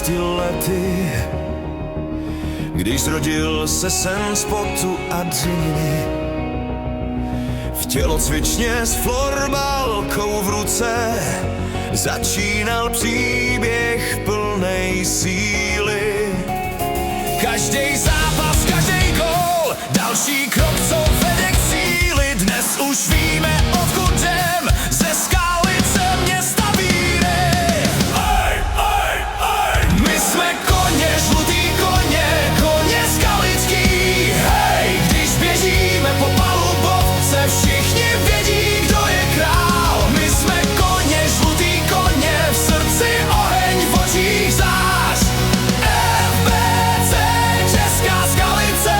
lety, když zrodil se sen z potu a dřiny. V tělocvičně s florbalkou v ruce začínal příběh plnej síly. Každej zápas, každej gól, další krok, co vede k cíli. Dnes už víme, odkud jdem, ze Skalice města víry. My jsme koně, žlutý koně, koně skalický. Hej, když běžíme po palubovce, všichni vědí, kdo je král. My jsme koně, žlutý koně, v srdci oheň, v očích zář. FBC, Česká Skalice,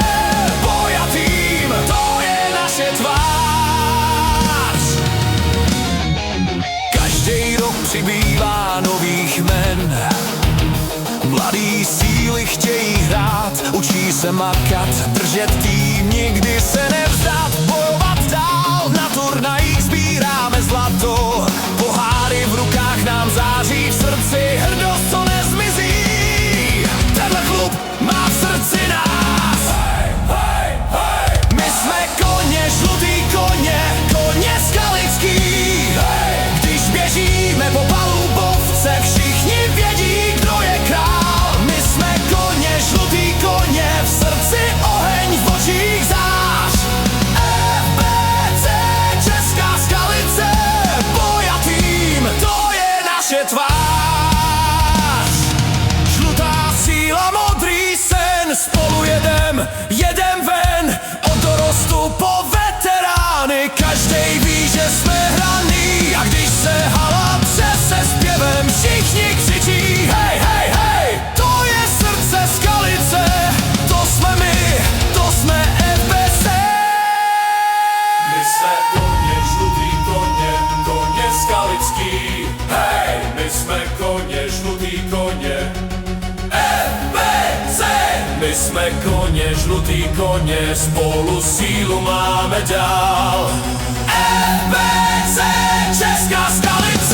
pojatým, to je naše tvář. Každý rok přibývá nových jmen, mladý síly chtějí hrát, učí se makat, držet tým, nikdy se nevzdát, bojovat dál, na turnajích sbíráme zlato, poháry v rukách nám září, v srdci hrdost, co nezmizí. Tenhle klub má v srdci nás. My jsme koně, žlutý koně, koně skalický. Když běžíme po palubovce, všichni vědí, kdo je král. My jsme koně, žlutý koně, v srdci oheň, v očích zář. FBC, Česká Skalice, pojatým, to je naše tvář. Žlutá síla, modrý sen, spolu jedem ven, od dorostu po veterány, každej ví, že jsme hraný. A když se hala třese zpěvem, všichni křičí hej, hej, hej, to je srdce Skalice, to jsme my, to jsme FBC. My jsme koně, žlutý koně, koně skalický. Hej, my jsme koně, žlutý koně, FBC. My jsme koně, žlutý koně, spolu sílu máme dál. FBC, Česká Skalice.